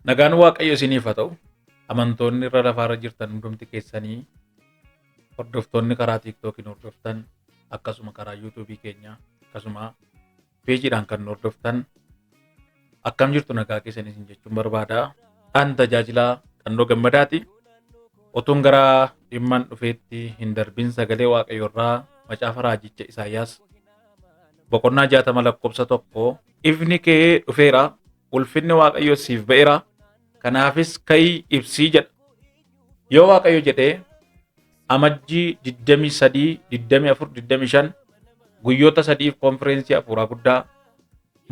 Nagaan Waaqayyo isiniif haa ta'u. Amantoonni irra lafaarra jirtan hundumti keessanii, hordoftoonni karaa TikTokiin hordoftan, akkasuma karaa YouTubii keenya, akkasuma peejiidhaan kan hordoftan, akkam jirtu nagaa keessanii isin jechuun barbaada. An tajaajilaa Qannoo Gammadaati. Otuun gara dhimmaan dhufeetti hin darbin sagalee Waaqayyo irraa macaafa raajicha Isaayyaas boqonnaa 60:1 ifni kee dhufeera, ulfinni Waaqayyo siif ba'eera, kanaafis ka'ii ibsii jedha. Yoo Waaqayyo jedhee amajjii 23, 24, 25 guyyoota sadiif konfereensii hafuuraa guddaa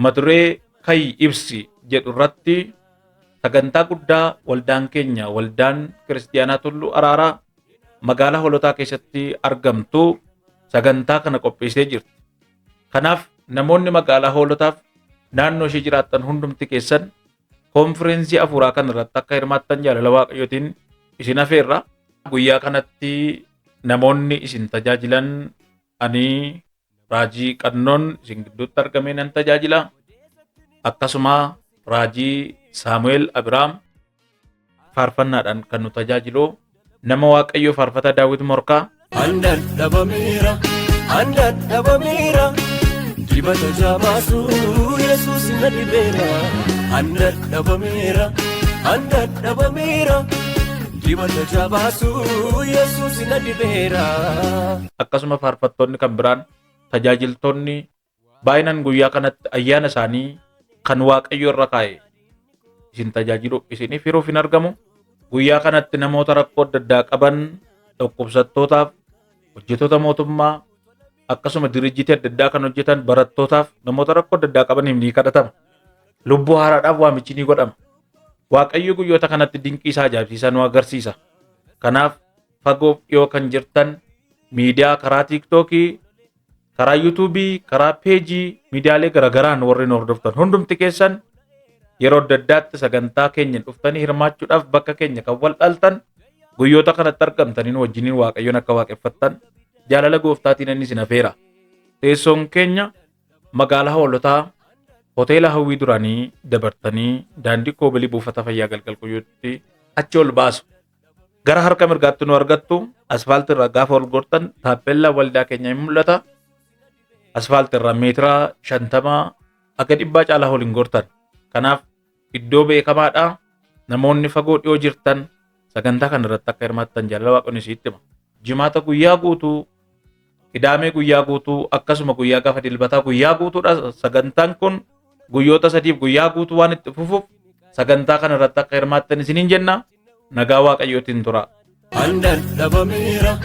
mata duree ka'ii ibsi jedhu irratti sagantaa guddaa waldaan keenya, waldaan kiristiyaanaa Tulluu Araaraa magaalaa Hoolotaa keessatti argamtu sagantaa kana qopheessee jirti. Kanaaf namoonni magaalaa Hoolotaaf naannoo ishee jiraattan hundumti keessan konfereensii hafuuraa kana irratti akka hirmaattan jaalala Waaqayyootiin isin afeerra. Guyyaa kanatti namoonni isin tajaajilan ani Raajii Qannoon isin gidduutti argamee nan tajaajila. Akkasuma Raajii Saamu'eel Abiraam faarfannaadhaan kan nu tajaajilu nama Waaqayyo faarfata Daawit Morkaa. Andan dhabameera dibata jabaasu Yesuus na dibeera. Andan dhabameera dibata jabaasu Yesuus na dibeera. Akkasuma faarfattoonni kan biraan tajaajiltoonni baay'inaan guyyaa kanatti ayyaana isaanii kan Waaqayyo irra kaa'e isin tajaajilu isiniif hiruuf hin argamu. Guyyaa kanatti namoota rakkoo adda addaa qaban, dhukkubsattootaaf, hojjettoota mootummaa, akkasuma dirijjitii adda addaa kan hojjetan barattootaaf namoota rakkoo adda addaa qabaniif ni kadhatama. Lubbuu haaraadhaaf waamichi ni godhama. Waaqayyo guyyoota kanatti dinqii isaa ajaa'ibsiisaa nu agarsiisa. Kanaaf fagoof dhiyoo kan jirtan miidiyaa karaa TikTokii, karaa YouTubii, karaa peejii, miidiyaalee garagaraan warreen hordoftan hundumti keessan yeroo adda addaatti sagantaa keenya dhuftanii hirmaachuudhaaf bakka keenya kan wal dhaltan guyyoota kanatti argamtaniin wajjiniin Waaqayyoon akka waaqeffattan jaalala gooftaatiin inni isin afeera. Teessoon keenya magaalaa Hoolotaa hoteela Hawwii duraanii dabartanii daandii Koobilii buufata fayyaa Galgal Kuyyuutti achi ol baasu. Gara harka mirgaatti nu argattu. Asfaaltii irraa gaafa ol gortan taappellaa waldaa keenya hin mul'ata. Asfaaltii irraa meetira 50 akka 100 caalaa ol hin gortan. Kanaaf iddoo beekamaadha. Namoonni fagoo dhiyoo jirtan sagantaa kana irratti akka hirmaattan jaalala Waaqayyoon isinitti hima. Jimaata guyyaa guutuu, Qidaamee guyyaa guutuu, akkasuma guyyaa gaafa Dilbataa guyyaa guutuudha. Sagantaan kun guyyoota sadiif guyyaa guutuu waan itti fufuuf sagantaa kana irratti akka hirmaattan isiniin jenna. Nagaa Waaqayyootiin tura. Andan dhabameera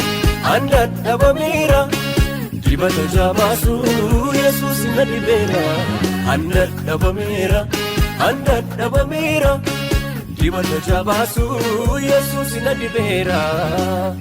dibata jabaasu Yesuus na dibeera. Andan dhabameera dibata jabaasu Yesuus na dibeera.